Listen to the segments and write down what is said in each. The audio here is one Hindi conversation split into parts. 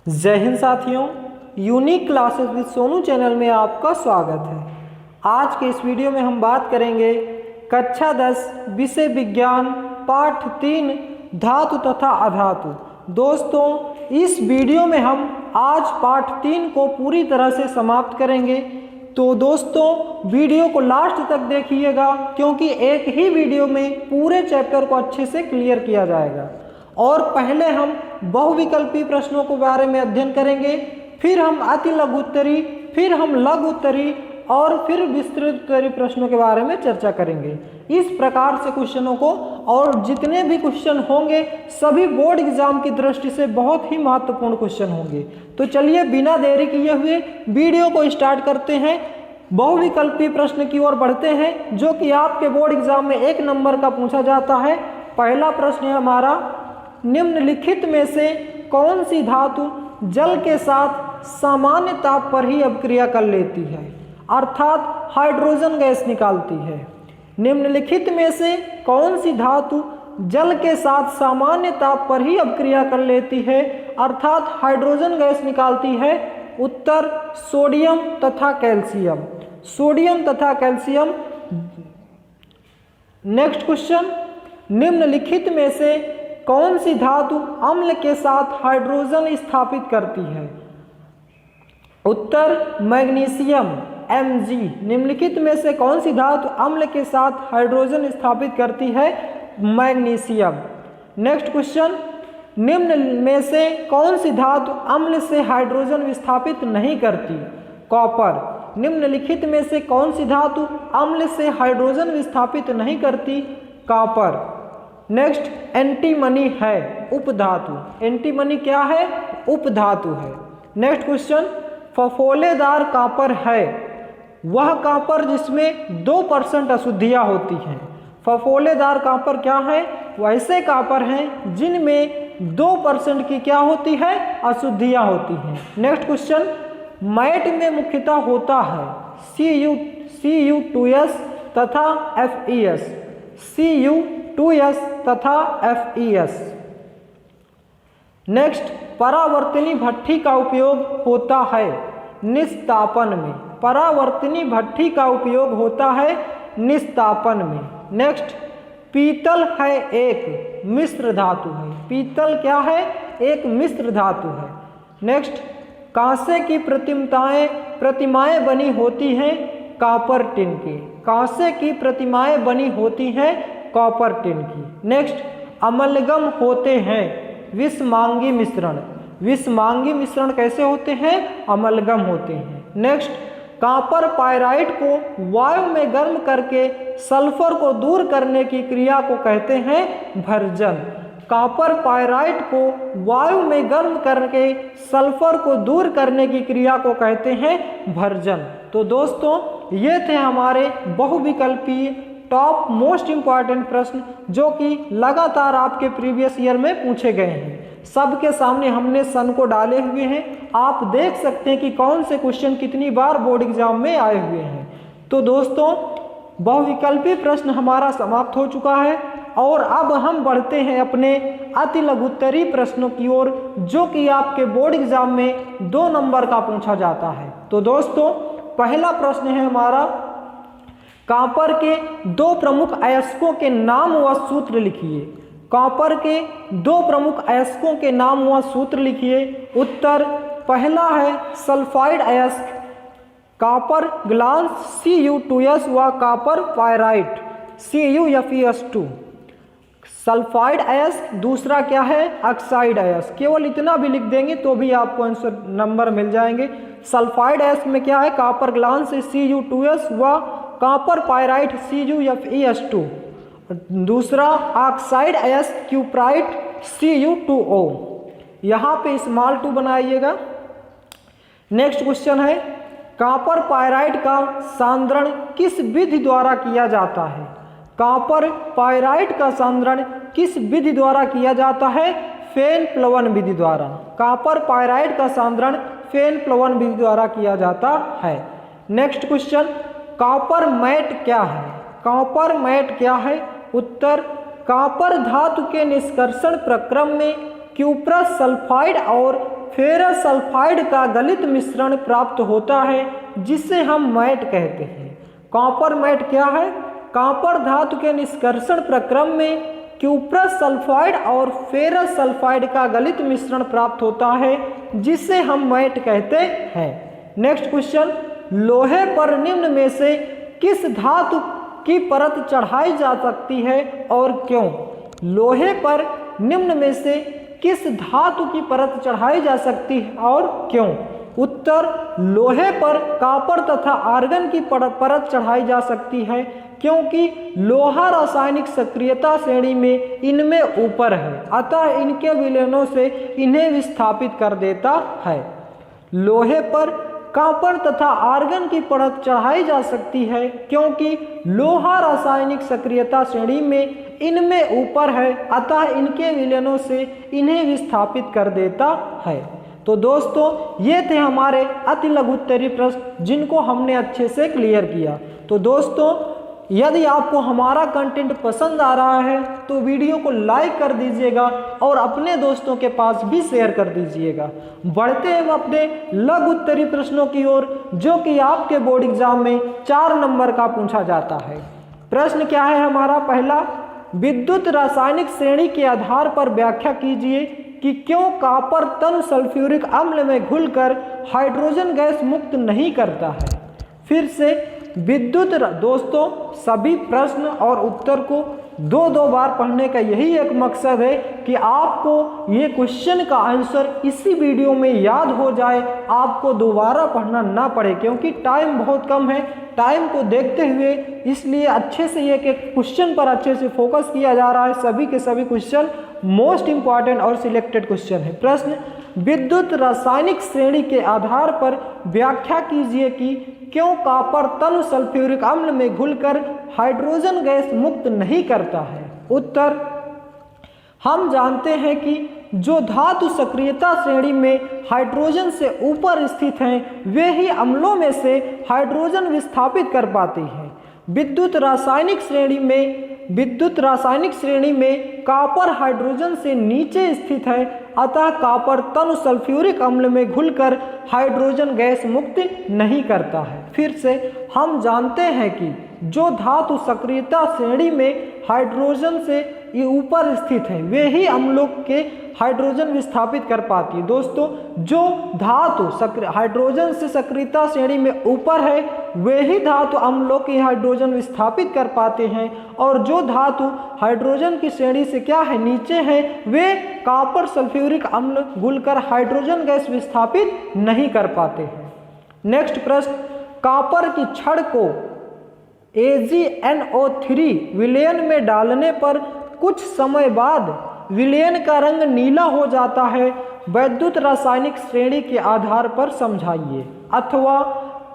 जय हिंद साथियों, unique classes with Sonu channel में आपका स्वागत है। आज के इस वीडियो में हम बात करेंगे कक्षा 10 विषय विज्ञान पाठ 3 धातु तथा अधातु। दोस्तों, इस वीडियो में हम आज पाठ 3 को पूरी तरह से समाप्त करेंगे। तो दोस्तों, वीडियो को लास्ट तक देखिएगा, क्योंकि एक ही वीडियो में पूरे चैप्टर को अच्छे से क्लियर किया जाएगा। और पहले हम बहुविकल्पी प्रश्नों के बारे में अध्ययन करेंगे, फिर हम अति लघु उत्तरी, फिर हम लघु उत्तरी और फिर विस्तृत उत्तरी प्रश्नों के बारे में चर्चा करेंगे। इस प्रकार से क्वेश्चनों को और जितने भी क्वेश्चन होंगे सभी बोर्ड एग्जाम की दृष्टि से बहुत ही महत्वपूर्ण क्वेश्चन होंगे। तो चलिए बिना देरी किए हुए वीडियो को स्टार्ट करते हैं। बहुविकल्पी प्रश्न की ओर बढ़ते हैं, जो कि आपके बोर्ड एग्जाम में 1 नंबर का पूछा जाता है। पहला प्रश्न है हमारा, निम्नलिखित में से कौन सी धातु जल के साथ सामान्य ताप पर ही अभिक्रिया कर लेती है, अर्थात हाइड्रोजन गैस निकालती है। निम्नलिखित में से कौन सी धातु जल के साथ सामान्य ताप पर ही अभिक्रिया कर लेती है, अर्थात हाइड्रोजन गैस निकालती है? उत्तर सोडियम तथा कैल्शियम। सोडियम तथा कैल्शियम। नेक्स्ट क्वेश्चन, निम्नलिखित में से कौन सी धातु अम्ल के साथ हाइड्रोजन स्थापित करती है? उत्तर मैग्नीशियम Mg। निम्नलिखित में से कौन सी धातु अम्ल के साथ हाइड्रोजन स्थापित करती है? मैग्नीशियम। नेक्स्ट क्वेश्चन, निम्न में से कौन सी धातु अम्ल से हाइड्रोजन विस्थापित नहीं करती? कॉपर। निम्नलिखित में से कौन सी धातु अम्ल से हाइड्रोजन विस्थापित नहीं करती? कॉपर। नेक्स्ट, एंटीमनी है उपधातु। एंटीमनी क्या है? उपधातु है। नेक्स्ट क्वेश्चन, फफोलेदार कॉपर है वह कॉपर जिसमें 2% अशुद्धियाँ होती हैं। फफोलेदार कॉपर क्या है? वैसे कॉपर हैं जिनमें 2% की क्या होती है? अशुद्धियाँ होती हैं। नेक्स्ट क्वेश्चन, मैट में मुख्यतः होता है Cu2s तथा Fe(s), Cu2s तथा Fe(s). नेक्स्ट, परावर्तनी भट्ठी का उपयोग होता है निस्तापन में। परावर्तनी भट्ठी का उपयोग होता है निस्तापन में। नेक्स्ट, पीतल है एक मिश्र धातु है। पीतल क्या है? एक मिश्र धातु है। नेक्स्ट, कांसे की प्रतिमाएं बनी होती हैं कॉपर टिन की। कांसे की प्रतिमाएं बनी होती हैं कॉपर टिन की। नेक्स्ट, अमलगम होते हैं विषमांगी मिश्रण। विषमांगी मिश्रण कैसे होते हैं? अमलगम होते हैं। नेक्स्ट, कॉपर पायराइट को वायु में गर्म करके सल्फर को दूर करने की क्रिया को कहते हैं भर्जन। कॉपर पायराइट को वायु में गर्म करके सल्फर को दूर करने की क्रिया को कहते हैं भर्जन। तो दोस्तों, ये थे हमारे बहुविकल्पीय टॉप मोस्ट इम्पॉर्टेंट प्रश्न, जो कि लगातार आपके प्रीवियस ईयर में पूछे गए हैं। सबके सामने हमने सन को डाले हुए हैं। आप देख सकते हैं कि कौन से क्वेश्चन कितनी बार बोर्ड एग्जाम में आए हुए हैं। तो दोस्तों, बहुविकल्पी प्रश्न हमारा समाप्त हो चुका है और अब हम बढ़ते हैं अपने अति लघुत्तरी प्रश्नों की ओर, जो कि आपके बोर्ड एग्जाम में 2 नंबर का पूछा जाता है। तो दोस्तों, पहला प्रश्न है हमारा, कॉपर के 2 प्रमुख अयस्कों के नाम व सूत्र लिखिए। कॉपर के 2 प्रमुख अयस्कों के नाम व सूत्र लिखिए। उत्तर पहला है सल्फाइड अयस्क कॉपर ग्लास Cu2s व कॉपर पायराइट CuFeS2। सल्फाइड अयस्क। दूसरा क्या है? ऑक्साइड अयस्क। केवल इतना भी लिख देंगे तो भी आपको आंसर नंबर मिल जाएंगे। सल्फाइड अयस्क में क्या है? कॉपर ग्लास Cu2s व कॉपर पायराइट CuFeS2। दूसरा ऑक्साइड अयस्क क्यूप्राइट Cu2O। यहाँ पे स्मॉल 2 बनाइएगा। नेक्स्ट क्वेश्चन है, कॉपर पायराइट का सांद्रण किस विधि द्वारा किया जाता है? कॉपर पायराइट का सांद्रण किस विधि द्वारा किया जाता है? फेन प्लवन विधि द्वारा। कॉपर पायराइट का सांद्रण फेन प्लवन विधि द्वारा किया जाता है। नेक्स्ट क्वेश्चन, कॉपर मैट क्या है? कॉपर मैट क्या है? उत्तर कॉपर धातु के निष्कर्षण प्रक्रम में क्यूप्रस सल्फाइड और फेरस सल्फाइड का गलित मिश्रण प्राप्त होता है जिसे हम मैट कहते हैं। कॉपर मैट क्या है? कॉपर धातु के निष्कर्षण प्रक्रम में क्यूप्रस सल्फाइड और फेरस सल्फाइड का गलित मिश्रण प्राप्त होता है जिसे हम मैट कहते हैं। नेक्स्ट क्वेश्चन, लोहे पर निम्न में से किस धातु की परत चढ़ाई जा सकती है और क्यों? लोहे पर निम्न में से किस धातु की परत चढ़ाई जा सकती है और क्यों? उत्तर, लोहे पर कॉपर तथा आर्गन की परत चढ़ाई जा सकती है क्योंकि लोहा रासायनिक सक्रियता श्रेणी में इनमें ऊपर है, अतः इनके विलयनों से इन्हें विस्थापित कर देता है। लोहे पर कॉपर तथा आर्गन की परत चढ़ाई जा सकती है क्योंकि लोहा रासायनिक सक्रियता श्रेणी में इनमें ऊपर है, अतः इनके विलयनों से इन्हें विस्थापित कर देता है। तो दोस्तों ये थे हमारे अति लघुत्तरीय प्रश्न जिनको हमने अच्छे से क्लियर किया। तो दोस्तों यदि आपको हमारा कंटेंट पसंद आ रहा है तो वीडियो को लाइक कर दीजिएगा और अपने दोस्तों के पास भी शेयर कर दीजिएगा। बढ़ते हैं अपने लघु उत्तरीय प्रश्नों की ओर जो कि आपके बोर्ड एग्जाम में 4 नंबर का पूछा जाता है। प्रश्न क्या है हमारा? पहला, विद्युत रासायनिक श्रेणी के आधार पर व्याख्या कीजिए कि क्यों कॉपर तनु सल्फ्यूरिक अम्ल में घुलकर हाइड्रोजन गैस मुक्त नहीं करता है। फिर से विद्युत, दोस्तों सभी प्रश्न और उत्तर को 2-2 बार पढ़ने का यही एक मकसद है कि आपको ये क्वेश्चन का आंसर इसी वीडियो में याद हो जाए, आपको दोबारा पढ़ना ना पड़े क्योंकि टाइम बहुत कम है। टाइम को देखते हुए इसलिए अच्छे से एक क्वेश्चन पर अच्छे से फोकस किया जा रहा है। सभी के सभी क्वेश्चन मोस्ट इंपॉर्टेंट और सिलेक्टेड क्वेश्चन है। प्रश्न, विद्युत रासायनिक श्रेणी के आधार पर व्याख्या कीजिए कि क्यों कॉपर तनु सल्फ्यूरिक अम्ल में घुलकर हाइड्रोजन गैस मुक्त नहीं करता है। उत्तर, हम जानते हैं कि जो धातु सक्रियता श्रेणी में हाइड्रोजन से ऊपर स्थित हैं वे ही अम्लों में से हाइड्रोजन विस्थापित कर पाते हैं। विद्युत रासायनिक श्रेणी में कॉपर हाइड्रोजन से नीचे स्थित है, अतः कॉपर तनु सल्फ्यूरिक अम्ल में घुलकर हाइड्रोजन गैस मुक्त नहीं करता है। फिर से हम जानते हैं कि जो धातु सक्रियता श्रेणी में हाइड्रोजन से ये ऊपर स्थित है वे ही अम्लों के हाइड्रोजन विस्थापित कर पाती है। दोस्तों जो धातु हाइड्रोजन से सक्रियता श्रेणी में ऊपर है वे ही धातु अम्लों के हाइड्रोजन विस्थापित कर पाते हैं और जो धातु हाइड्रोजन की श्रेणी से क्या है नीचे है वे कॉपर सल्फ्यूरिक अम्ल घुलकर हाइड्रोजन गैस विस्थापित नहीं कर पाते हैं। नेक्स्ट प्रश्न, कॉपर की छड़ को AgNO3 विलयन में डालने पर कुछ समय बाद विलयन का रंग नीला हो जाता है, वैद्युत रासायनिक श्रेणी के आधार पर समझाइए। अथवा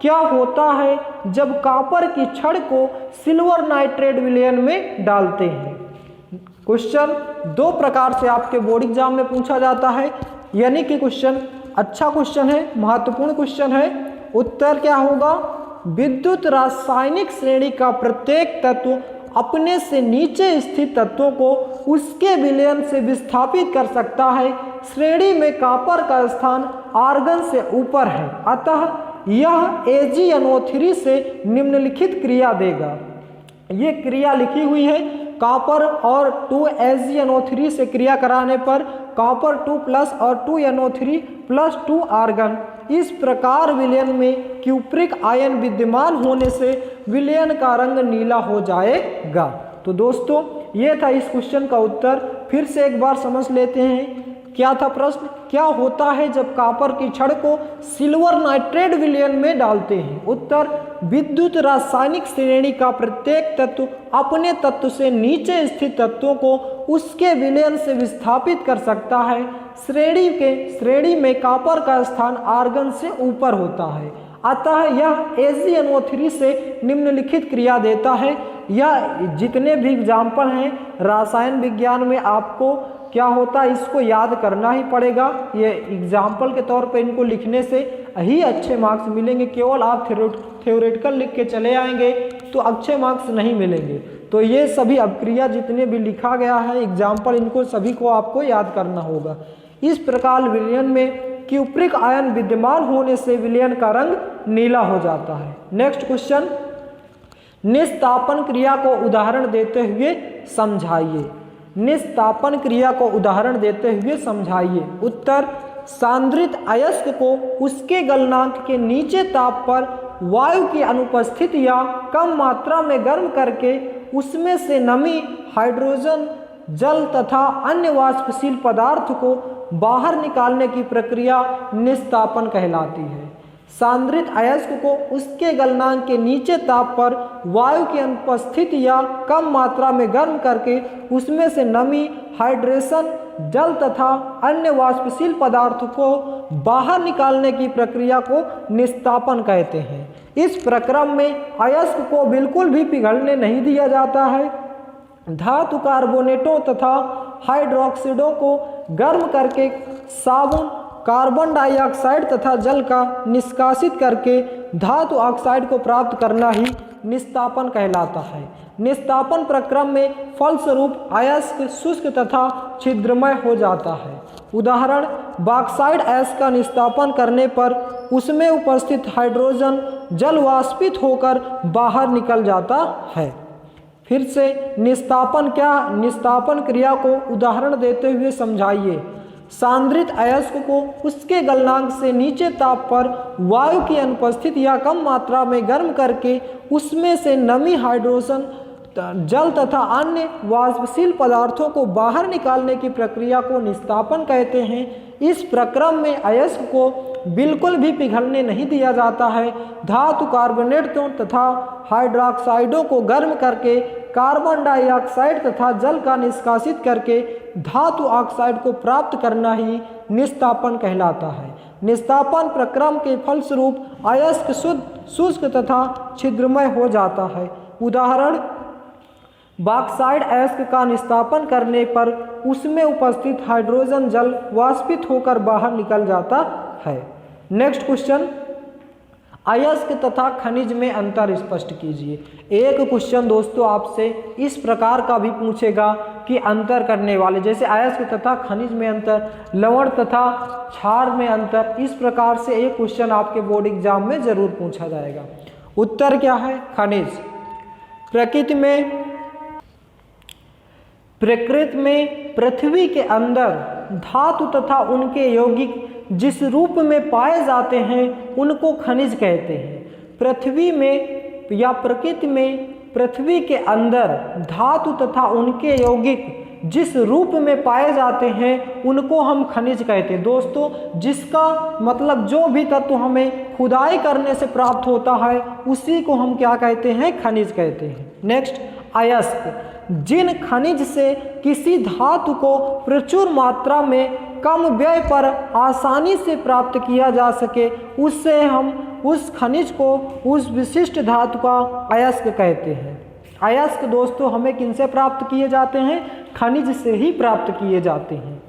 क्या होता है जब कॉपर की छड़ को सिल्वर नाइट्रेट विलयन में डालते हैं। क्वेश्चन 2 प्रकार से आपके बोर्ड एग्जाम में पूछा जाता है, यानी कि क्वेश्चन अच्छा क्वेश्चन है, महत्वपूर्ण क्वेश्चन है। उत्तर क्या होगा? विद्युत रासायनिक श्रेणी का प्रत्येक तत्व अपने से नीचे स्थित तत्वों को उसके विलयन से विस्थापित कर सकता है। श्रेणी में कॉपर का स्थान आर्गन से ऊपर है, अतः यह AgNO3 से निम्नलिखित क्रिया देगा। ये क्रिया लिखी हुई है, कॉपर और 2AgNO3 से क्रिया कराने पर कॉपर 2+ और 2NO3 + 2 आर्गन। इस प्रकार विलयन में क्यूप्रिक आयन विद्यमान होने से विलयन का रंग नीला हो जाएगा। तो दोस्तों ये था इस क्वेश्चन का उत्तर। फिर से एक बार समझ लेते हैं क्या था प्रश्न। क्या होता है जब कॉपर की छड़ को सिल्वर नाइट्रेट विलयन में डालते हैं। उत्तर, विद्युत रासायनिक श्रेणी का प्रत्येक तत्व अपने तत्व से नीचे स्थित तत्वों को उसके विलयन से विस्थापित कर सकता है। श्रेणी में कॉपर का स्थान आर्गन से ऊपर होता है, अतः यह AgNO3 से निम्नलिखित क्रिया देता है। यह जितने भी एग्जाम्पल हैं रसायन विज्ञान में आपको क्या होता है इसको याद करना ही पड़ेगा। ये एग्जाम्पल के तौर पे इनको लिखने से ही अच्छे मार्क्स मिलेंगे। केवल आप थ्योरेटिकल लिख के चले आएंगे तो अच्छे मार्क्स नहीं मिलेंगे। तो ये सभी अपक्रिया जितने भी लिखा गया है एग्जाम्पल, इनको सभी को आपको याद करना होगा। इस प्रकार विलयन में क्यूप्रिक आयन विद्यमान होने से विलयन का रंग नीला हो जाता है। नेक्स्ट क्वेश्चन, निस्तापन क्रिया को उदाहरण देते हुए समझाइए। निस्तापन क्रिया को उदाहरण देते हुए समझाइए। उत्तर, सांद्रित अयस्क को उसके गलनांक के नीचे ताप पर वायु की अनुपस्थिति या कम मात्रा में गर्म करके उसमें से नमी, हाइड्रोजन, जल तथा अन्य वाष्पशील पदार्थ को बाहर निकालने की प्रक्रिया निस्तापन कहलाती है। सांद्रित अयस्क को उसके गलनांक के नीचे ताप पर वायु की अनुपस्थिति या कम मात्रा में गर्म करके उसमें से नमी, हाइड्रेशन, जल तथा अन्य वाष्पशील पदार्थों को बाहर निकालने की प्रक्रिया को निस्तापन कहते हैं। इस प्रक्रम में अयस्क को बिल्कुल भी पिघलने नहीं दिया जाता है। धातु कार्बोनेटों तथा हाइड्रोक्साइडों को गर्म करके साबुन, कार्बन डाइऑक्साइड तथा जल का निष्कासित करके धातु ऑक्साइड को प्राप्त करना ही निस्तापन कहलाता है। निस्तापन प्रक्रम में फलस्वरूप अयस्क शुष्क तथा छिद्रमय हो जाता है। उदाहरण, बॉक्साइड अयस्क का निस्तापन करने पर उसमें उपस्थित हाइड्रोजन जल वाष्पित होकर बाहर निकल जाता है। फिर से निस्तापन निस्तापन क्रिया को उदाहरण देते हुए समझाइए। सांद्रित अयस्क को उसके गलनांक से नीचे ताप पर वायु की अनुपस्थिति या कम मात्रा में गर्म करके उसमें से नमी, हाइड्रोजन, जल तथा अन्य वाष्पशील पदार्थों को बाहर निकालने की प्रक्रिया को निस्तापन कहते हैं। इस प्रक्रम में अयस्क को बिल्कुल भी पिघलने नहीं दिया जाता है। धातु कार्बोनेटों तथा हाइड्रोक्साइडों को गर्म करके कार्बन डाइऑक्साइड तथा जल का निष्कासित करके धातु ऑक्साइड को प्राप्त करना ही निस्तापन कहलाता है। निस्तापन प्रक्रम के फलस्वरूप अयस्क शुष्क तथा छिद्रमय हो जाता है। उदाहरण, बॉक्साइड अयस्क का निस्तापन करने पर उसमें उपस्थित हाइड्रोजन जल वाष्पित होकर बाहर निकल जाता है। नेक्स्ट क्वेश्चन, अयस्क तथा खनिज में अंतर स्पष्ट कीजिए। एक क्वेश्चन दोस्तों आपसे इस प्रकार का भी पूछेगा कि अंतर करने वाले, जैसे अयस्क तथा खनिज में अंतर, लवण तथा क्षार में अंतर, इस प्रकार से एक क्वेश्चन आपके बोर्ड एग्जाम में जरूर पूछा जाएगा। उत्तर क्या है? खनिज। प्रकृति में पृथ्वी के अंदर धातु तथा उनके यौगिक जिस रूप में पाए जाते हैं उनको खनिज कहते हैं। पृथ्वी में या प्रकृति में पृथ्वी के अंदर धातु तथा उनके यौगिक जिस रूप में पाए जाते हैं उनको हम खनिज कहते हैं। दोस्तों, जिसका मतलब जो भी तत्व हमें खुदाई करने से प्राप्त होता है उसी को हम क्या कहते हैं? खनिज कहते हैं। नेक्स्ट, अयस्क। जिन खनिज से किसी धातु को प्रचुर मात्रा में कम व्यय पर आसानी से प्राप्त किया जा सके उससे हम उस खनिज को, उस विशिष्ट धातु का अयस्क कहते हैं। अयस्क दोस्तों हमें किनसे प्राप्त किए जाते हैं? खनिज से ही प्राप्त किए जाते हैं।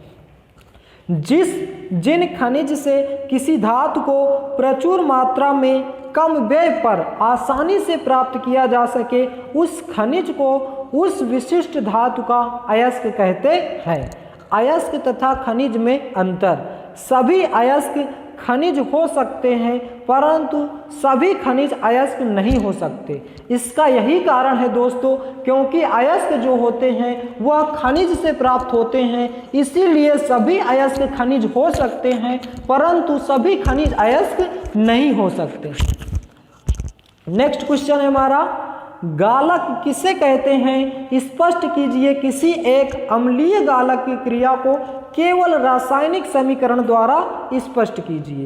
जिन खनिज से किसी धातु को प्रचुर मात्रा में कम व्यय पर आसानी से प्राप्त किया जा सके उस खनिज को, उस विशिष्ट धातु का अयस्क कहते हैं। अयस्क तथा खनिज में अंतर। सभी अयस्क खनिज हो सकते हैं परंतु सभी खनिज अयस्क नहीं हो सकते। इसका यही कारण है दोस्तों, क्योंकि अयस्क जो होते हैं वह खनिज से प्राप्त होते हैं, इसीलिए सभी अयस्क खनिज हो सकते हैं परंतु सभी खनिज अयस्क नहीं हो सकते। नेक्स्ट क्वेश्चन है हमारा, गालक किसे कहते हैं? स्पष्ट कीजिए। किसी एक अम्लीय गालक की क्रिया को केवल रासायनिक समीकरण द्वारा स्पष्ट कीजिए।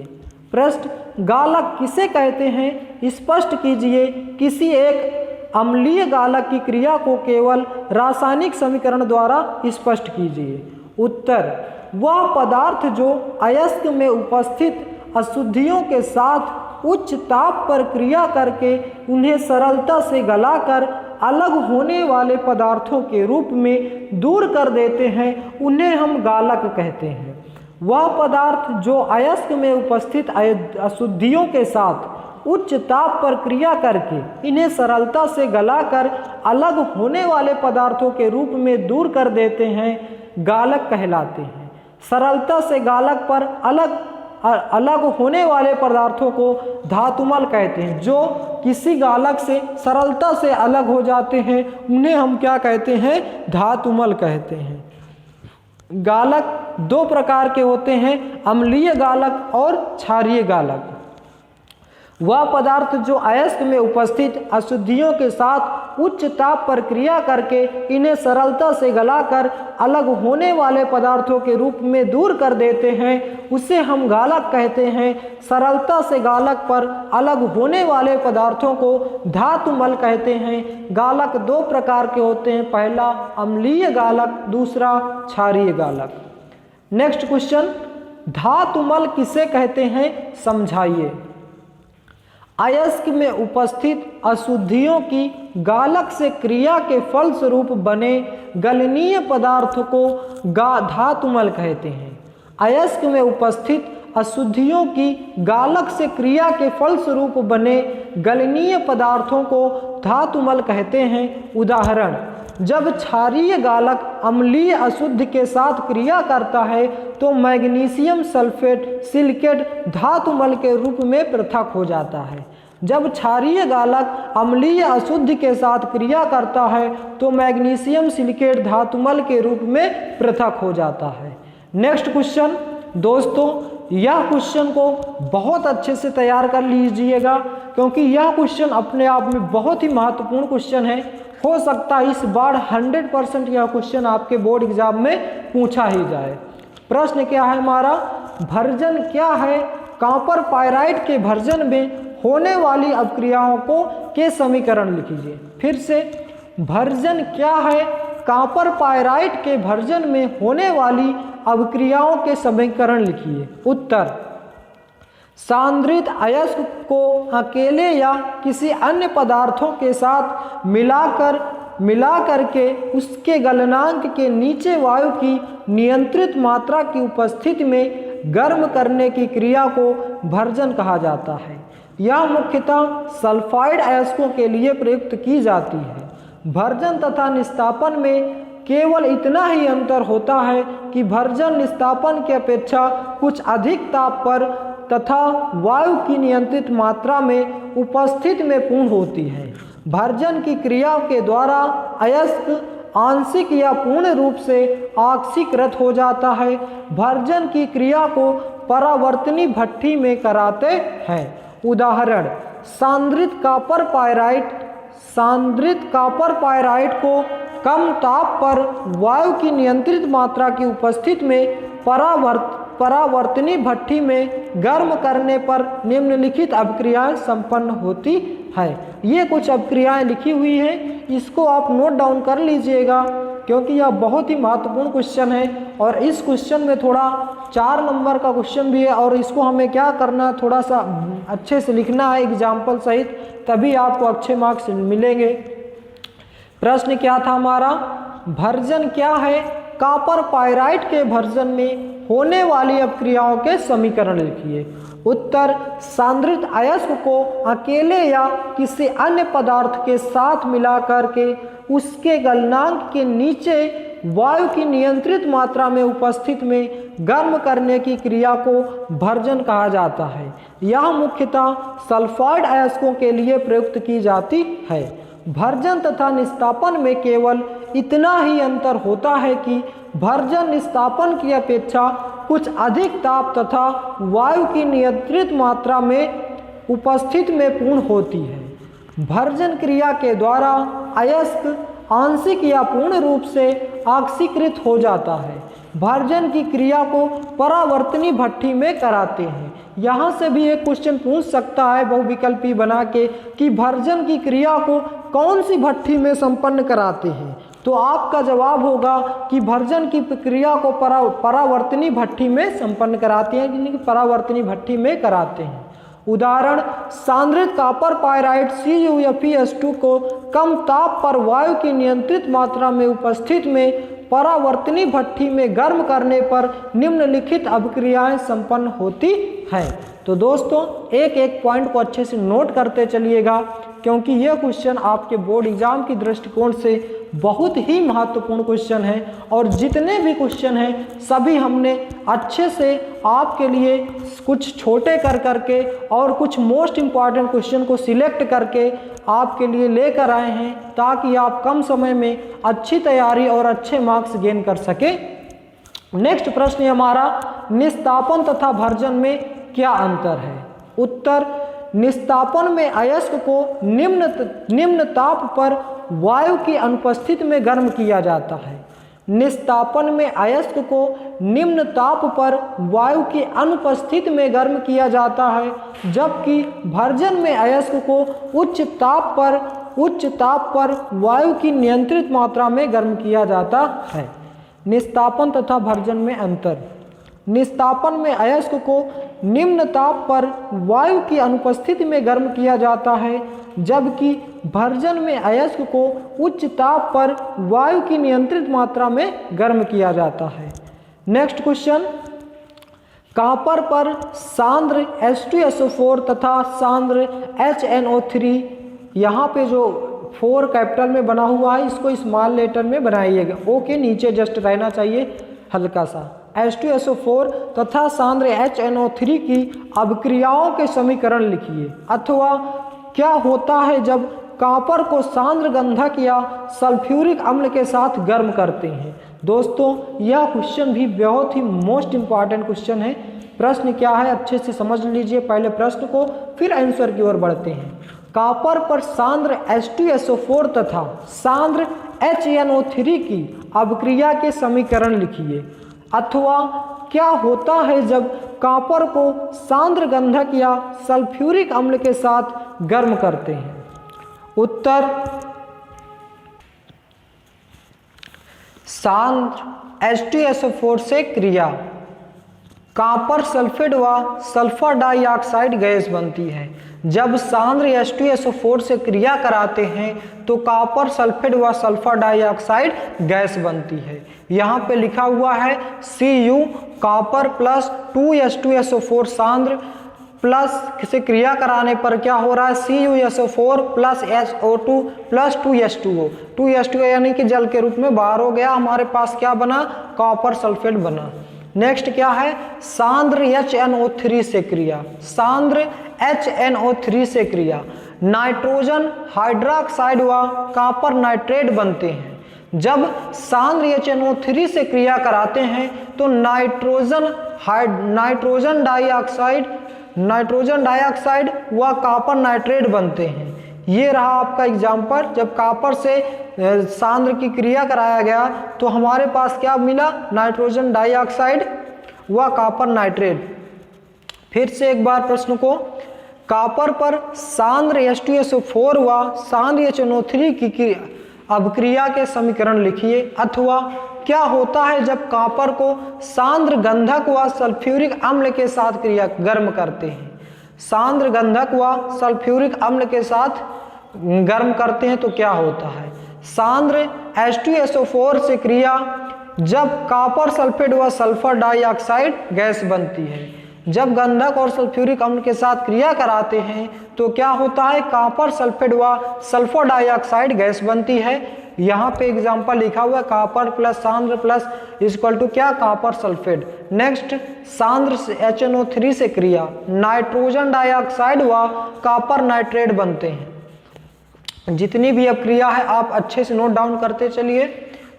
प्रश्न, गालक किसे कहते हैं? स्पष्ट कीजिए। किसी एक अम्लीय गालक की क्रिया को केवल रासायनिक समीकरण द्वारा स्पष्ट कीजिए। उत्तर, वह पदार्थ जो अयस्क में उपस्थित अशुद्धियों के साथ उच्च ताप पर क्रिया करके उन्हें सरलता से गलाकर अलग होने वाले पदार्थों के रूप में दूर कर देते हैं उन्हें हम गालक कहते हैं। वह पदार्थ जो अयस्क में उपस्थित अशुद्धियों के साथ उच्च ताप पर क्रिया करके इन्हें सरलता से गलाकर अलग होने वाले पदार्थों के रूप में दूर कर देते हैं गालक कहलाते हैं। सरलता से गालक पर अलग अलग होने वाले पदार्थों को धातुमल कहते हैं। जो किसी गालक से सरलता से अलग हो जाते हैं उन्हें हम क्या कहते हैं? धातुमल कहते हैं। गालक दो प्रकार के होते हैं, अम्लीय गालक और क्षारीय गालक। वह पदार्थ जो अयस्क में उपस्थित अशुद्धियों के साथ उच्च ताप पर क्रिया करके इन्हें सरलता से गलाकर अलग होने वाले पदार्थों के रूप में दूर कर देते हैं, उसे हम गालक कहते हैं। सरलता से गालक पर अलग होने वाले पदार्थों को धातुमल कहते हैं। गालक दो प्रकार के होते हैं, पहला अम्लीय गालक, दूसरा क्षारीय गालक। नेक्स्ट क्वेश्चन, धातुमल किसे कहते हैं? समझाइए। अयस्क में उपस्थित अशुद्धियों की गालक से क्रिया के फलस्वरूप बने गलनीय पदार्थ को धातुमल कहते हैं। अयस्क में उपस्थित अशुद्धियों की गालक से क्रिया के फलस्वरूप बने गलनीय पदार्थों को धातुमल कहते हैं। उदाहरण, जब क्षारीय गालक अम्लीय अशुद्ध के साथ क्रिया करता है तो मैग्नीशियम सल्फेट सिलिकेट धातुमल के रूप में पृथक हो जाता है। जब क्षारीय गालक अम्लीय अशुद्ध के साथ क्रिया करता है तो मैग्नीशियम सिलिकेट धातुमल के रूप में पृथक हो जाता है। नेक्स्ट क्वेश्चन, दोस्तों यह क्वेश्चन को बहुत अच्छे से तैयार कर लीजिएगा क्योंकि यह क्वेश्चन अपने आप में बहुत ही महत्वपूर्ण क्वेश्चन है। हो सकता है इस बार 100% यह क्वेश्चन आपके बोर्ड एग्जाम में पूछा ही जाए। प्रश्न क्या है हमारा? भर्जन क्या है? कॉपर पाइराइट के भर्जन में होने वाली अपक्रियाओं के समीकरण लिखिए। फिर से, भर्जन क्या है? कॉपर पाइराइट के भर्जन में होने वाली अभिक्रियाओं के समीकरण लिखिए। उत्तर, सांद्रित अयस्क को अकेले या किसी अन्य पदार्थों के साथ मिलाकर के उसके गलनांक के नीचे वायु की नियंत्रित मात्रा की उपस्थिति में गर्म करने की क्रिया को भर्जन कहा जाता है। यह मुख्यतः सल्फाइड अयस्कों के लिए प्रयुक्त की जाती है। भर्जन तथा निस्तापन में केवल इतना ही अंतर होता है कि भर्जन निस्तापन की अपेक्षा कुछ अधिक ताप पर तथा वायु की नियंत्रित मात्रा में उपस्थित में पूर्ण होती है। भर्जन की क्रिया के द्वारा अयस्क आंशिक या पूर्ण रूप से ऑक्सीकृत हो जाता है। भर्जन की क्रिया को परावर्तनी भट्ठी में कराते हैं। उदाहरण, सांद्रित कॉपर पाइराइट को कम ताप पर वायु की नियंत्रित मात्रा की उपस्थिति में परावर्तनी भट्ठी में गर्म करने पर निम्नलिखित अभिक्रियाएं संपन्न होती है। ये कुछ अभिक्रियाएं लिखी हुई हैं, इसको आप नोट डाउन कर लीजिएगा क्योंकि यह बहुत ही महत्वपूर्ण क्वेश्चन है और इस क्वेश्चन में थोड़ा 4 नंबर का क्वेश्चन भी है और इसको हमें क्या करना है, थोड़ा सा अच्छे से लिखना है एग्जाम्पल सहित, तभी आपको अच्छे मार्क्स मिलेंगे। प्रश्न क्या था हमारा? भर्जन क्या है? कॉपर पाइराइट के भर्जन में होने वाली अपक्रियाओं के समीकरण लिखिए। उत्तर, सांद्रित अयस्क को अकेले या किसी अन्य पदार्थ के साथ मिलाकर के उसके गलनांक के नीचे वायु की नियंत्रित मात्रा में उपस्थित में गर्म करने की क्रिया को भर्जन कहा जाता है। यह मुख्यतः सल्फाइड अयस्कों के लिए प्रयुक्त की जाती है। भर्जन तथा निस्तापन में केवल इतना ही अंतर होता है कि भर्जन निस्तापन की अपेक्षा कुछ अधिक ताप तथा वायु की नियंत्रित मात्रा में उपस्थित में पूर्ण होती है। भर्जन क्रिया के द्वारा अयस्क आंशिक या पूर्ण रूप से ऑक्सीकृत हो जाता है। भर्जन की क्रिया को परावर्तनी भट्ठी में कराते हैं। यहाँ से भी एक क्वेश्चन पूछ सकता है बहुविकल्पी बना के कि भर्जन की क्रिया को कौन सी भट्ठी में संपन्न कराते हैं, तो आपका जवाब होगा कि भर्जन की प्रक्रिया को परावर्तनी भट्ठी में संपन्न कराते हैं, यानी कि परावर्तनी भट्ठी में कराते हैं। उदाहरण, सांद्रित कॉपर पाइराइट CuFeS2 को कम ताप पर वायु की नियंत्रित मात्रा में उपस्थित में परावर्तनी भट्ठी में गर्म करने पर निम्नलिखित अभिक्रियाएं संपन्न होती हैं। तो दोस्तों एक एक पॉइंट को अच्छे से नोट करते चलिएगा। क्योंकि यह क्वेश्चन आपके बोर्ड एग्जाम की दृष्टिकोण से बहुत ही महत्वपूर्ण क्वेश्चन है। और जितने भी क्वेश्चन हैं सभी हमने अच्छे से आपके लिए कुछ छोटे कर करके और कुछ मोस्ट इम्पॉर्टेंट क्वेश्चन को सिलेक्ट करके आपके लिए लेकर आए हैं, ताकि आप कम समय में अच्छी तैयारी और अच्छे मार्क्स गेन कर सके। नेक्स्ट प्रश्न हमारा, निस्तापन तथा भर्जन में क्या अंतर है? उत्तर, निस्तापन में अयस्क को निम्न ताप पर वायु की अनुपस्थिति में गर्म किया जाता है। निस्तापन में अयस्क को निम्न ताप पर वायु की अनुपस्थिति में गर्म किया जाता है, जबकि भर्जन में अयस्क को उच्च ताप पर वायु की नियंत्रित मात्रा में गर्म किया जाता है। निस्तापन तथा भर्जन में अंतर, निस्तापन में अयस्क को निम्न ताप पर वायु की अनुपस्थिति में गर्म किया जाता है, जबकि भर्जन में अयस्क को उच्च ताप पर वायु की नियंत्रित मात्रा में गर्म किया जाता है। नेक्स्ट क्वेश्चन, कॉपर पर सांद्र H2SO4 तथा सांद्र HNO3, यहाँ पे जो 4 कैपिटल में बना हुआ है इसको स्मॉल लेटर में बनाइएगा। ओ के नीचे जस्ट रहना चाहिए हल्का सा। H2SO4 तथा सांद्र HNO3 की अभिक्रियाओं के समीकरण लिखिए। अथवा क्या होता है जब कॉपर को सांद्र गंधक या सल्फ्यूरिक अम्ल के साथ गर्म करते हैं? दोस्तों यह क्वेश्चन भी बहुत ही मोस्ट इम्पॉर्टेंट क्वेश्चन है। प्रश्न क्या है अच्छे से समझ लीजिए पहले प्रश्न को, फिर आंसर की ओर बढ़ते हैं। कॉपर पर सांद्र H2SO4 तथा सांद्र HNO3 की अभिक्रिया के समीकरण लिखिए। अथवा क्या होता है जब कॉपर को सांद्र गंधक या सल्फ्यूरिक अम्ल के साथ गर्म करते हैं? उत्तर, सांद्र H2SO4 से क्रिया कॉपर सल्फेट व सल्फर डाइऑक्साइड गैस बनती है। जब सांद्र H2SO4 से क्रिया कराते हैं तो कॉपर सल्फेट व सल्फर डाइऑक्साइड गैस बनती है। यहाँ पे लिखा हुआ है Cu कॉपर प्लस 2H2SO4 सांद्र प्लस से क्रिया कराने पर क्या हो रहा है CuSO4 plus SO2 plus 2H2O, 2H2O यानी कि जल के रूप में बाहर हो गया, हमारे पास क्या बना, कॉपर सल्फेट बना। नेक्स्ट क्या है, सांद्र HNO3 से क्रिया, सांद्र HNO3 से क्रिया नाइट्रोजन हाइड्रोक्साइड व कॉपर नाइट्रेट बनते हैं। जब सांद्र HNO3 से क्रिया कराते हैं तो नाइट्रोजन डाइऑक्साइड व कॉपर नाइट्रेट बनते हैं। ये रहा आपका एग्जाम्पल, जब कॉपर से सांद्र की क्रिया कराया गया तो हमारे पास क्या मिला, नाइट्रोजन डाइऑक्साइड व कॉपर नाइट्रेट। फिर से एक बार प्रश्न को, कॉपर पर सांद्र H2SO4 व सांद्र HNO3 की अभिक्रिया के समीकरण लिखिए। अथवा क्या होता है जब कॉपर को सांद्र गंधक व सल्फ्यूरिक अम्ल के साथ क्रिया गर्म करते हैं? सांद्र गंधक व सल्फ्यूरिक अम्ल के साथ गर्म करते हैं तो क्या होता है, सांद्र H2SO4 से क्रिया जब कॉपर सल्फेट व सल्फर डाइऑक्साइड गैस बनती है। जब गंधक और सल्फ्यूरिक अम्ल के साथ क्रिया कराते हैं तो क्या होता है, कॉपर सल्फेट व सल्फर डाइऑक्साइड गैस बनती है। यहाँ पे एग्जाम्पल लिखा हुआ है कॉपर प्लस सांद्र प्लस इक्वल टू क्या, कॉपर सल्फेट। नेक्स्ट, सांद्र HNO3 से क्रिया नाइट्रोजन डाइऑक्साइड व कॉपर नाइट्रेट बनते हैं। जितनी भी अब क्रिया है आप अच्छे से नोट डाउन करते चलिए।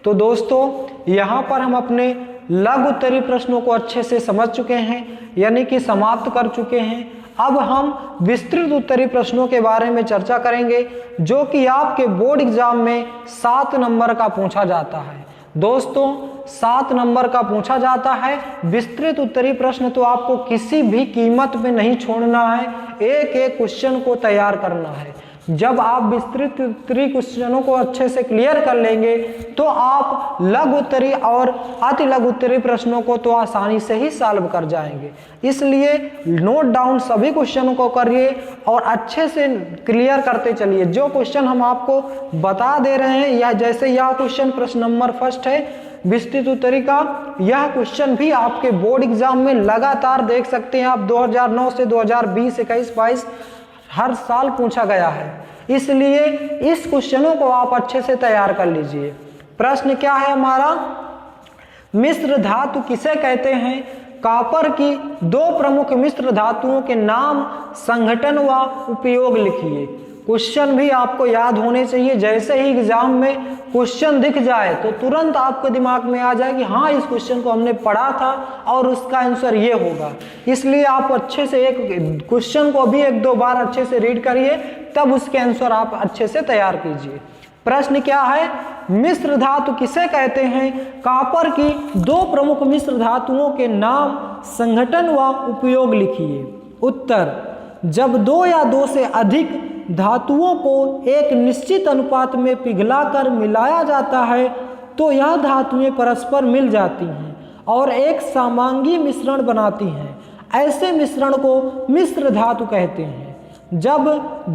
तो दोस्तों यहाँ पर हम अपने लघु उत्तरीय प्रश्नों को अच्छे से समझ चुके हैं, यानी कि समाप्त कर चुके हैं। अब हम विस्तृत उत्तरीय प्रश्नों के बारे में चर्चा करेंगे जो कि आपके बोर्ड एग्जाम में 7 नंबर का पूछा जाता है। दोस्तों 7 नंबर का पूछा जाता है विस्तृत उत्तरीय प्रश्न, तो आपको किसी भी कीमत में नहीं छोड़ना है, एक एक क्वेश्चन को तैयार करना है। जब आप विस्तृत उत्तरीय क्वेश्चनों को अच्छे से क्लियर कर लेंगे तो आप लघु उत्तरीय और अति लघु उत्तरीय प्रश्नों को तो आसानी से ही सॉल्व कर जाएंगे। इसलिए नोट डाउन सभी क्वेश्चनों को करिए और अच्छे से क्लियर करते चलिए। जो क्वेश्चन हम आपको बता दे रहे हैं, या जैसे यह क्वेश्चन प्रश्न नंबर 1 है विस्तृत उत्तरीय का, यह क्वेश्चन भी आपके बोर्ड एग्जाम में लगातार देख सकते हैं आप 2009 से 2020, 21, 22 हर साल पूछा गया है। इसलिए इस क्वेश्चनों को आप अच्छे से तैयार कर लीजिए। प्रश्न क्या है हमारा, मिश्र धातु किसे कहते हैं? कॉपर की दो प्रमुख मिश्र धातुओं के नाम, संघटन व उपयोग लिखिए। क्वेश्चन भी आपको याद होने चाहिए। जैसे ही एग्जाम में क्वेश्चन दिख जाए तो तुरंत आपके दिमाग में आ जाए कि हाँ इस क्वेश्चन को हमने पढ़ा था और उसका आंसर ये होगा। इसलिए आप अच्छे से एक क्वेश्चन को भी एक दो बार अच्छे से रीड करिए, तब उसके आंसर आप अच्छे से तैयार कीजिए। प्रश्न क्या है, मिश्र धातु किसे कहते हैं? कॉपर की दो प्रमुख मिश्र धातुओं के नाम, संघटन व उपयोग लिखिए। उत्तर, जब दो या दो से अधिक धातुओं को एक निश्चित अनुपात में पिघलाकर मिलाया जाता है तो यह धातुएं परस्पर मिल जाती हैं और एक समांगी मिश्रण बनाती हैं। ऐसे मिश्रण को मिश्र धातु कहते हैं। जब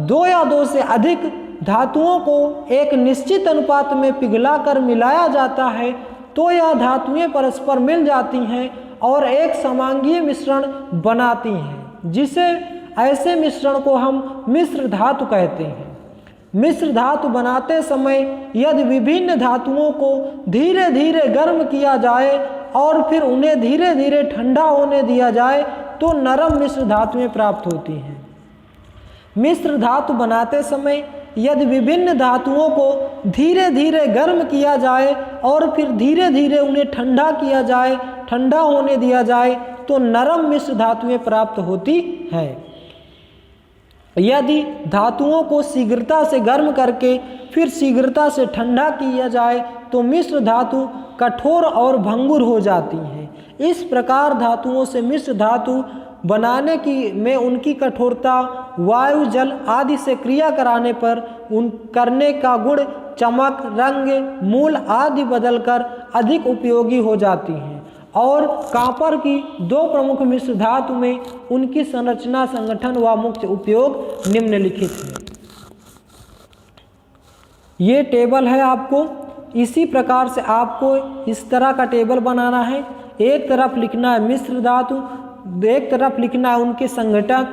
दो या दो से अधिक धातुओं को एक निश्चित अनुपात में पिघलाकर मिलाया जाता है तो यह धातुएं परस्पर मिल जाती हैं और एक समांगीय मिश्रण बनाती हैं, जिसे ऐसे मिश्रण को हम मिश्र धातु कहते हैं। मिश्र धातु बनाते समय यदि विभिन्न धातुओं को धीरे धीरे गर्म किया जाए और फिर उन्हें धीरे धीरे ठंडा होने दिया जाए तो नरम मिश्र धातुएं प्राप्त होती हैं। मिश्र धातु बनाते समय यदि विभिन्न धातुओं को धीरे धीरे गर्म किया जाए और फिर धीरे धीरे उन्हें ठंडा किया जाए, ठंडा होने दिया जाए तो नरम मिश्र धातुएं प्राप्त होती हैं। यदि धातुओं को शीघ्रता से गर्म करके फिर शीघ्रता से ठंडा किया जाए तो मिश्र धातु कठोर और भंगुर हो जाती हैं। इस प्रकार धातुओं से मिश्र धातु बनाने की में उनकी कठोरता, वायु, जल आदि से क्रिया कराने पर उन करने का गुण, चमक, रंग, मूल आदि बदलकर अधिक उपयोगी हो जाती हैं। और कॉपर की दो प्रमुख मिश्र धातु में उनकी संरचना, संगठन व मुख्य उपयोग निम्नलिखित है। ये टेबल है, आपको इसी प्रकार से आपको इस तरह का टेबल बनाना है। एक तरफ लिखना है मिश्र धातु, एक तरफ लिखना है उनके संगठन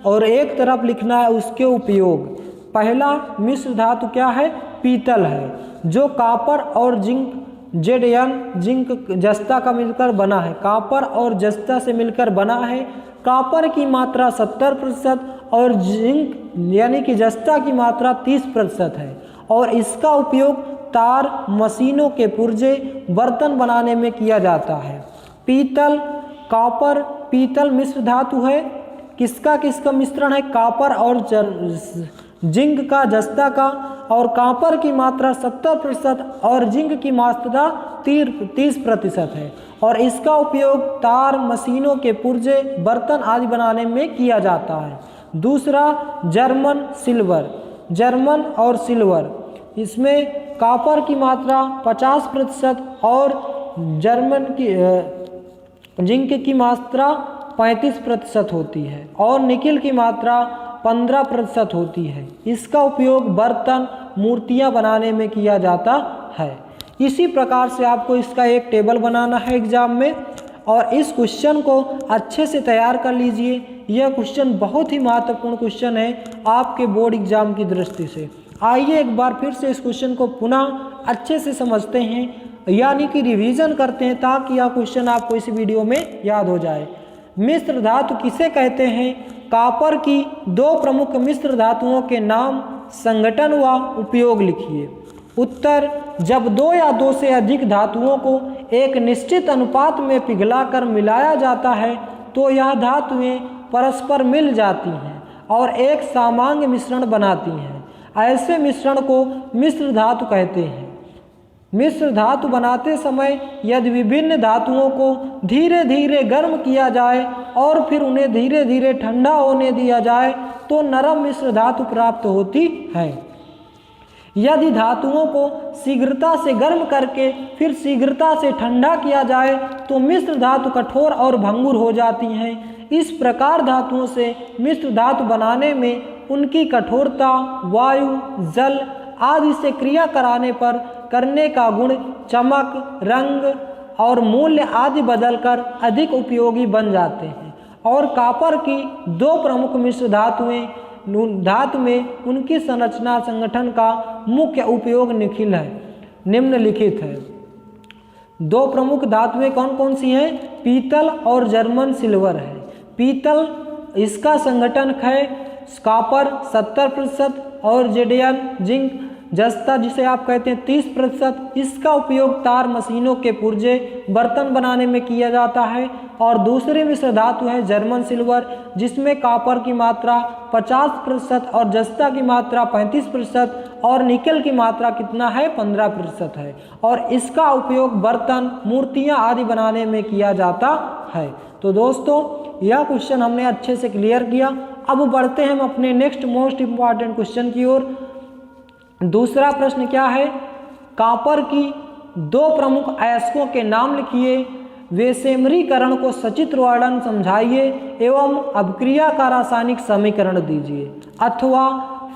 और एक तरफ लिखना है उसके उपयोग। पहला मिश्र धातु क्या है? पीतल है, जो कॉपर और जिंक, Zn जिंक जस्ता का मिलकर बना है। कॉपर और जस्ता से मिलकर बना है। कॉपर की मात्रा 70% और जिंक यानी कि जस्ता की मात्रा 30% है और इसका उपयोग तार, मशीनों के पुर्जे, बर्तन बनाने में किया जाता है। पीतल, कॉपर, पीतल मिश्र धातु है। किसका किसका मिश्रण है? कॉपर और जिंक का, जस्ता का। और कॉपर की मात्रा 70% और जिंक की मात्रा 30% है और इसका उपयोग तार, मशीनों के पुर्जे, बर्तन आदि बनाने में किया जाता है। दूसरा जर्मन सिल्वर, जर्मन और सिल्वर, इसमें कॉपर की मात्रा 50% और जर्मन की जिंक की मात्रा 35% होती है और निकिल की मात्रा 15% होती है। इसका उपयोग बर्तन, मूर्तियां बनाने में किया जाता है। इसी प्रकार से आपको इसका एक टेबल बनाना है एग्जाम में और इस क्वेश्चन को अच्छे से तैयार कर लीजिए। यह क्वेश्चन बहुत ही महत्वपूर्ण क्वेश्चन है आपके बोर्ड एग्जाम की दृष्टि से। आइए एक बार फिर से इस क्वेश्चन को पुनः अच्छे से समझते हैं, यानी कि रिवीजन करते हैं, ताकि यह क्वेश्चन आपको इस वीडियो में याद हो जाए। मिश्र धातु किसे कहते हैं? कॉपर की दो प्रमुख मिश्र धातुओं के नाम, संगठन व उपयोग लिखिए। उत्तर, जब दो या दो से अधिक धातुओं को एक निश्चित अनुपात में पिघलाकर मिलाया जाता है तो यह धातुएं परस्पर मिल जाती हैं और एक समांग मिश्रण बनाती हैं। ऐसे मिश्रण को मिश्र धातु कहते हैं। मिश्र धातु बनाते समय यदि विभिन्न धातुओं को धीरे धीरे गर्म किया जाए और फिर उन्हें धीरे धीरे ठंडा होने दिया जाए तो नरम मिश्र धातु प्राप्त होती है। यदि धातुओं को शीघ्रता से गर्म करके फिर शीघ्रता से ठंडा किया जाए तो मिश्र धातु कठोर और भंगुर हो जाती हैं। इस प्रकार धातुओं से मिश्र धातु बनाने में उनकी कठोरता, वायु, जल आदि से क्रिया कराने पर करने का गुण, चमक, रंग और मूल्य आदि बदलकर अधिक उपयोगी बन जाते हैं। और कॉपर की दो प्रमुख मिश्र धातुएं धातु में उनकी संरचना संगठन का मुख्य उपयोग निम्नलिखित है। दो प्रमुख धातुएं कौन कौन सी हैं? पीतल और जर्मन सिल्वर है। पीतल इसका संगठन है कॉपर 70% और जेडियम जिंक जस्ता जिसे आप कहते हैं 30%। इसका उपयोग तार मशीनों के पुर्जे बर्तन बनाने में किया जाता है। और दूसरी मिश्र धातु है जर्मन सिल्वर, जिसमें कॉपर की मात्रा 50% और जस्ता की मात्रा 35% और निकल की मात्रा कितना है? 15% है। और इसका उपयोग बर्तन, मूर्तियां आदि बनाने में किया जाता है। तो दोस्तों यह क्वेश्चन हमने अच्छे से क्लियर किया। अब बढ़ते हैं हम अपने नेक्स्ट मोस्ट इंपॉर्टेंट क्वेश्चन की ओर। दूसरा प्रश्न क्या है? कॉपर की दो प्रमुख अयस्कों के नाम लिखिए, विषैमरीकरण को सचित्र वर्णन समझाइए एवं अभिक्रिया का रासायनिक समीकरण दीजिए, अथवा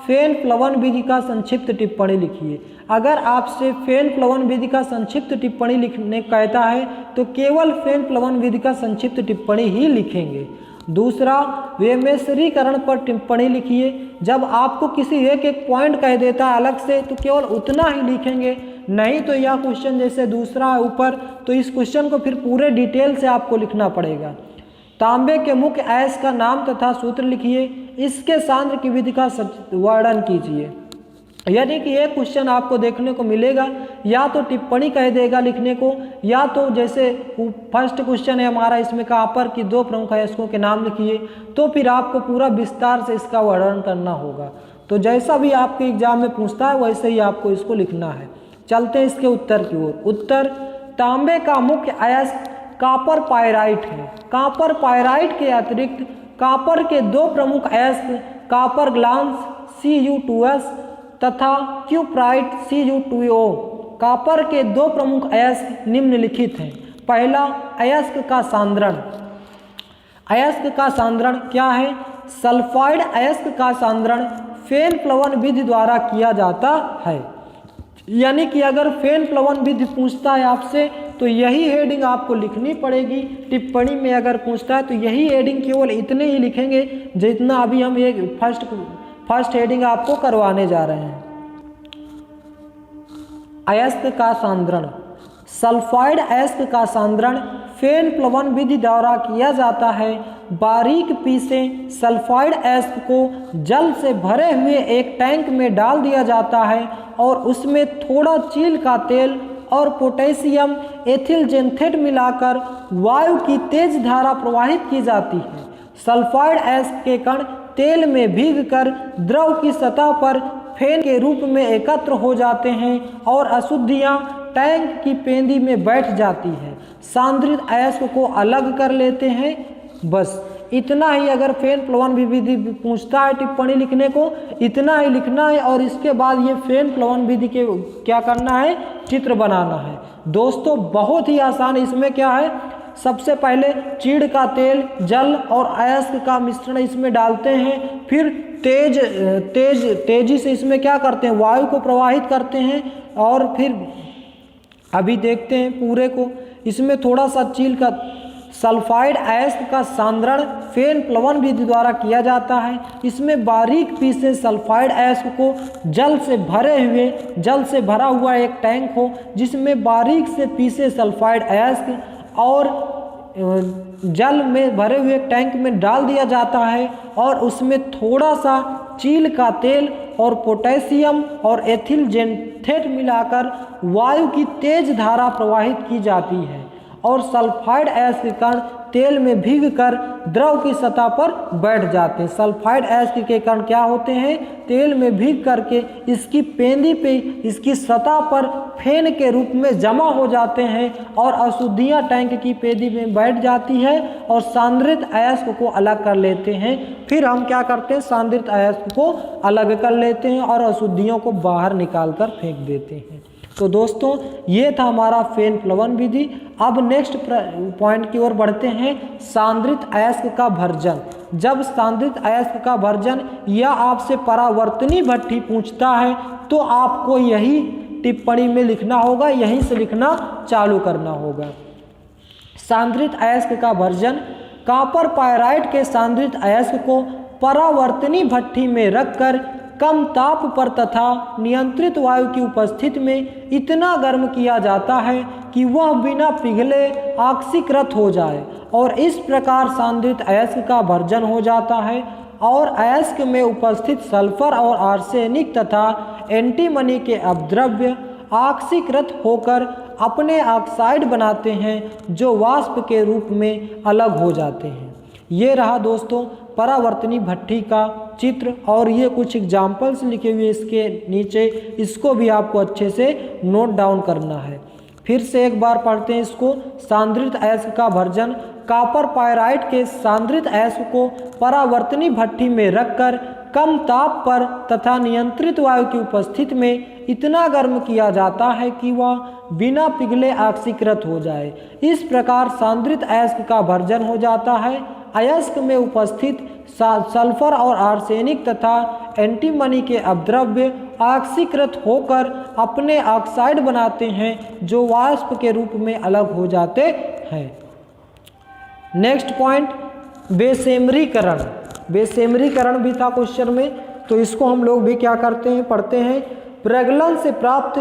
फेन प्लवन विधि का संक्षिप्त टिप्पणी लिखिए। अगर आपसे फेन प्लवन विधि का संक्षिप्त टिप्पणी लिखने कहता है तो केवल फेन प्लवन विधि का संक्षिप्त टिप्पणी ही लिखेंगे। दूसरा, विषैमरीकरण पर टिप्पणी लिखिए। जब आपको किसी एक पॉइंट कह देता है अलग से तो केवल उतना ही लिखेंगे, नहीं तो यह क्वेश्चन जैसे दूसरा है ऊपर, तो इस क्वेश्चन को फिर पूरे डिटेल से आपको लिखना पड़ेगा। तांबे के मुख्य अयस्क का नाम तथा सूत्र लिखिए, इसके सांद्र की विधि का वर्णन कीजिए। यानी कि एक क्वेश्चन आपको देखने को मिलेगा, या तो टिप्पणी कह देगा लिखने को, या तो जैसे फर्स्ट क्वेश्चन है हमारा, इसमें कॉपर की दो प्रमुख अयस्कों के नाम लिखिए, तो फिर आपको पूरा विस्तार से इसका वर्णन करना होगा। तो जैसा भी आपके एग्जाम में पूछता है वैसे ही आपको इसको लिखना है। चलते हैं इसके उत्तर की ओर। उत्तर, तांबे का मुख्य अयस्क कॉपर पायराइट है। कॉपर पायराइट के अतिरिक्त कॉपर के दो प्रमुख अयस्क कॉपर ग्लांस Cu2S तथा क्यूप्राइट Cu2O। कॉपर के दो प्रमुख अयस्क निम्नलिखित हैं। पहला, अयस्क का सांद्रण। अयस्क का सांद्रण क्या है? सल्फाइड अयस्क का सांद्रण फेन प्लवन विधि द्वारा किया जाता है। यानी कि अगर फेन प्लवन विधि पूछता है आपसे तो यही हेडिंग आपको लिखनी पड़ेगी। टिप्पणी में अगर पूछता है तो यही हेडिंग, केवल इतने ही लिखेंगे जितना अभी हम एक फर्स्ट हेडिंग आपको करवाने जा रहे हैं। अयस्क का सांद्रण। सल्फाइड अयस्क का सांद्रण फेन प्लवन विधि द्वारा किया जाता है। बारीक पीसे सल्फाइड अयस्क को जल से भरे हुए एक टैंक में डाल दिया जाता है और उसमें थोड़ा चील का तेल और पोटेशियम एथिलजेंथेट मिलाकर वायु की तेज धारा प्रवाहित की जाती है। सल्फाइड अयस्क के कण तेल में भीगकर द्रव की सतह पर फेन के रूप में एकत्र हो जाते हैं और अशुद्धियां टैंक की पेंदी में बैठ जाती है। सांद्रित अयस्क को अलग कर लेते हैं। बस इतना ही, अगर फेन प्लवन विधि पूछता है टिप्पणी लिखने को, इतना ही लिखना है। और इसके बाद ये फेन प्लवन विधि के क्या करना है? चित्र बनाना है। दोस्तों बहुत ही आसान। इसमें क्या है? सबसे पहले चीड़ का तेल, जल और अयस्क का मिश्रण इसमें डालते हैं, फिर तेजी से इसमें क्या करते हैं? वायु को प्रवाहित करते हैं। और फिर अभी देखते हैं पूरे को। इसमें थोड़ा सा चील का सल्फाइड अयस्क का सांद्रण फेन प्लवन विधि द्वारा किया जाता है। इसमें बारीक पीसे सल्फाइड अयस्क को जल से भरा हुआ एक टैंक हो, जिसमें बारीक से पीसे सल्फाइड अयस्क और जल में भरे हुए टैंक में डाल दिया जाता है और उसमें थोड़ा सा चील का तेल और पोटेशियम और एथिलजेंथेट मिलाकर वायु की तेज धारा प्रवाहित की जाती है और सल्फाइड अयस्क के कण तेल में भीगकर द्रव की सतह पर बैठ जाते हैं। सल्फाइड अयस्क के कण क्या होते हैं? तेल में भीग करके इसकी पेंदी पे, इसकी सतह पर फेन के रूप में जमा हो जाते हैं और अशुद्धियां टैंक की पेंदी में बैठ जाती है और सांद्रित अयस्क को अलग कर लेते हैं। फिर हम क्या करते हैं? सांद्रित अयस्क को अलग कर लेते हैं और अशुद्धियों को बाहर निकाल कर फेंक देते हैं। तो दोस्तों ये था हमारा फेन प्लवन विधि। अब नेक्स्ट पॉइंट की ओर बढ़ते हैं, सांद्रित अयस्क का भर्जन। जब सांद्रित अयस्क का भर्जन या आपसे परावर्तनी भट्ठी पूछता है तो आपको यही टिप्पणी में लिखना होगा, यहीं से लिखना चालू करना होगा। सांद्रित अयस्क का भर्जन। कॉपर पायराइट के सांद्रित अयस्क को परावर्तनी भट्ठी में रखकर कम ताप पर तथा नियंत्रित वायु की उपस्थिति में इतना गर्म किया जाता है कि वह बिना पिघले ऑक्सीकृत हो जाए और इस प्रकार सांद्रित अयस्क का भर्जन हो जाता है और अयस्क में उपस्थित सल्फर और आर्सेनिक तथा एंटीमनी के अपद्रव्य ऑक्सीकृत होकर अपने ऑक्साइड बनाते हैं जो वाष्प के रूप में अलग हो जाते हैं। ये रहा दोस्तों परावर्तनी भट्ठी का चित्र और ये कुछ एग्जाम्पल्स लिखे हुए इसके नीचे, इसको भी आपको अच्छे से नोट डाउन करना है। फिर से एक बार पढ़ते हैं इसको। सांद्रित अयस्क का भर्जन। कॉपर पायराइट के सांद्रित अयस्क को परावर्तनी भट्ठी में रखकर कम ताप पर तथा नियंत्रित वायु की उपस्थिति में इतना गर्म किया जाता है कि वह बिना पिघले ऑक्सीकृत हो जाए। इस प्रकार सांद्रित अयस्क का भर्जन हो जाता है। अयस्क में उपस्थित सल्फर और आर्सेनिक तथा एंटीमनी के अपद्रव्य ऑक्सीकृत होकर अपने ऑक्साइड बनाते हैं जो वाष्प के रूप में अलग हो जाते हैं। Next point, बेसेमरीकरण। बेसेमरीकरण भी था क्वेश्चन में, तो इसको हम लोग भी क्या करते हैं, पढ़ते हैं। प्रगलन से प्राप्त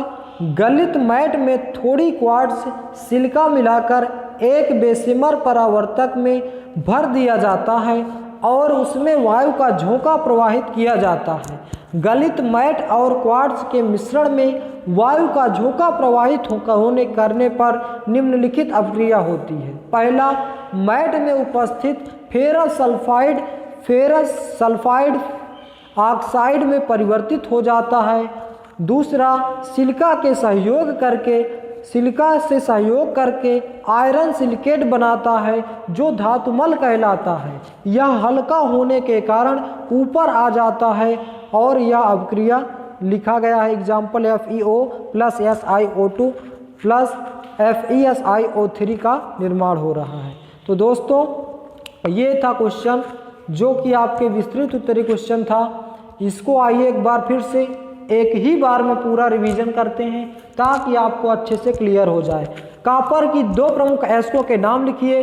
गलित मैट में थोड़ी क्वार्ट्ज सिलिका मिलाकर एक बेसिमर परावर्तक में भर दिया जाता है और उसमें वायु का झोंका प्रवाहित किया जाता है। गलित मैट और क्वार्ट्ज के मिश्रण में वायु का झोंका प्रवाहित होने करने पर निम्नलिखित अभिक्रिया होती है। पहला, मैट में उपस्थित फेरस सल्फाइड ऑक्साइड में परिवर्तित हो जाता है। दूसरा, सिलिका से सहयोग करके आयरन सिलिकेट बनाता है जो धातुमल कहलाता है। यह हल्का होने के कारण ऊपर आ जाता है और यह अभिक्रिया लिखा गया है example FeO plus SiO2 plus FeSiO3 का निर्माण हो रहा है। तो दोस्तों ये था क्वेश्चन जो कि आपके विस्तृत उत्तरीय क्वेश्चन था। इसको आइए एक बार फिर से एक ही बार में पूरा रिवीजन करते हैं ताकि आपको अच्छे से क्लियर हो जाए। कॉपर की दो प्रमुख अयस्कों के नाम लिखिए,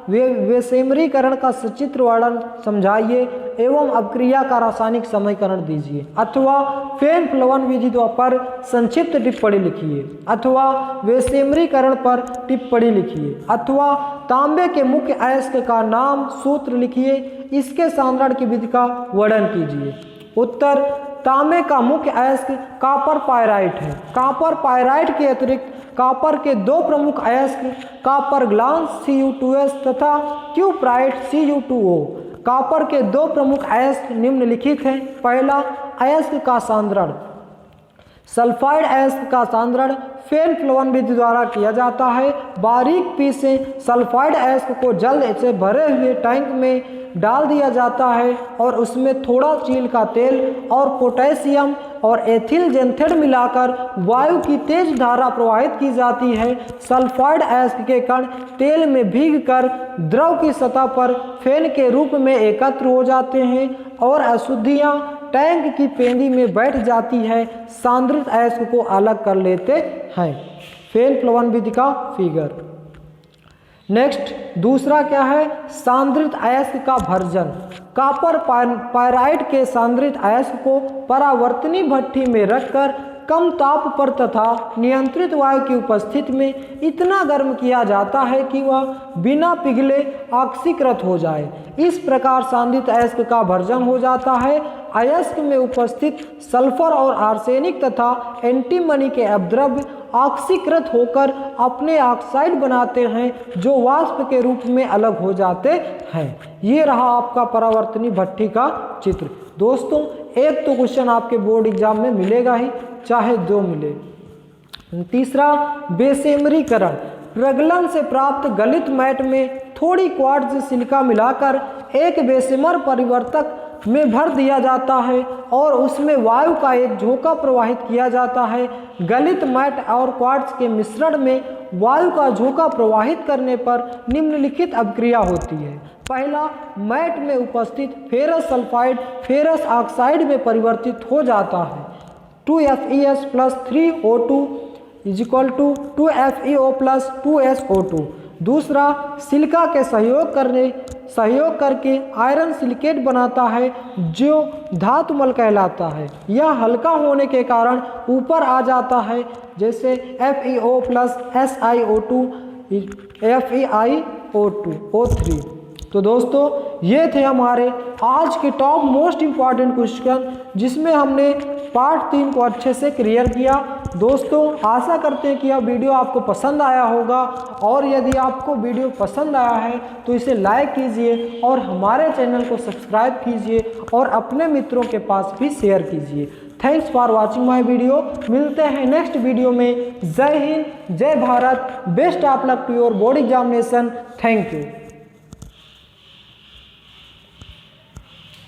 बेसेमरीकरण का सचित्र वर्णन समझाइए एवं अभिक्रिया का रासायनिक समीकरण दीजिए, अथवा फेन प्लवन विधि पर संक्षिप्त टिप्पणी लिखिए, अथवा बेसेमरीकरण पर टिप्पणी लिखिए, अथवा तांबे के मुख्य अयस्क का नाम सूत्र लिखिए, इसके सांद्रण की विधि का वर्णन कीजिए। उत्तर, तांबे का मुख्य अयस्क कॉपर पायराइट है। कॉपर पायराइट के अतिरिक्त कॉपर के दो प्रमुख अयस्क कॉपर ग्लांस Cu2S तथा क्यूप्राइट Cu2O। कॉपर के दो प्रमुख अयस्क निम्नलिखित हैं। पहला, अयस्क का सांद्रण। सल्फाइड अयस्क का सांद्रण फेन प्लवन विधि द्वारा किया जाता है। बारीक पीसे सल्फाइड अयस्क को जल से भरे हुए टैंक में डाल दिया जाता है और उसमें थोड़ा चील का तेल और पोटेशियम और एथिल जेंथेड मिलाकर वायु की तेज धारा प्रवाहित की जाती है। सल्फाइड अयस्क के कण तेल में भीगकर द्रव की सतह पर फेन के रूप में एकत्र हो जाते हैं और अशुद्धियां टैंक की पेंदी में बैठ जाती है, सांद्रित अयस्क को अलग कर लेते हैं। फेन प्लवन विधि का फिगर। नेक्स्ट, दूसरा क्या है, सांद्रित अयस्क का भर्जन। कॉपर पायराइट के सांद्रित अयस्क को परावर्तनी भट्ठी में रखकर कम ताप पर तथा नियंत्रित वायु की उपस्थिति में इतना गर्म किया जाता है कि वह बिना पिघले ऑक्सीकृत हो जाए। इस प्रकार सांद्रित अयस्क का भर्जन हो जाता है। अयस्क में उपस्थित सल्फर और आर्सेनिक तथा एंटीमनी के अपद्रव्य ऑक्सीकृत होकर अपने ऑक्साइड बनाते हैं जो वाष्प के रूप में अलग हो जाते हैं। ये रहा आपका परावर्तनी भट्ठी का चित्र। दोस्तों एक तो क्वेश्चन आपके बोर्ड एग्जाम में मिलेगा ही, चाहे दो मिले। तीसरा, बेसेमरीकरण। प्रगलन से प्राप्त गलित मैट में थोड़ी क्वार्ट्ज सिलिका मिलाकर एक बेसेमर परिवर्तक में भर दिया जाता है और उसमें वायु का एक झोंका प्रवाहित किया जाता है। गलित मैट और क्वार्ट्ज के मिश्रण में वायु का झोंका प्रवाहित करने पर निम्नलिखित अभिक्रिया होती है। पहला, मैट में उपस्थित फेरस सल्फाइड फेरस ऑक्साइड में परिवर्तित हो जाता है। 2Fe plus 3O2 = 2FeO plus 2SO2, दूसरा, सिलिका के सहयोग करके आयरन सिलिकेट बनाता है जो धातुमल कहलाता है। यह हल्का होने के कारण ऊपर आ जाता है, जैसे FeO प्लस SiO2 FeiO3। तो दोस्तों ये थे हमारे आज के टॉप मोस्ट इम्पॉर्टेंट क्वेश्चन, जिसमें हमने पार्ट 3 को अच्छे से क्लियर किया। दोस्तों आशा करते हैं कि यह वीडियो आपको पसंद आया होगा, और यदि आपको वीडियो पसंद आया है तो इसे लाइक कीजिए और हमारे चैनल को सब्सक्राइब कीजिए और अपने मित्रों के पास भी शेयर कीजिए। Thanks for watching my video. मिलते हैं नेक्स्ट वीडियो में। जय हिंद, जय Bharat, best of luck to your board examination. Thank you.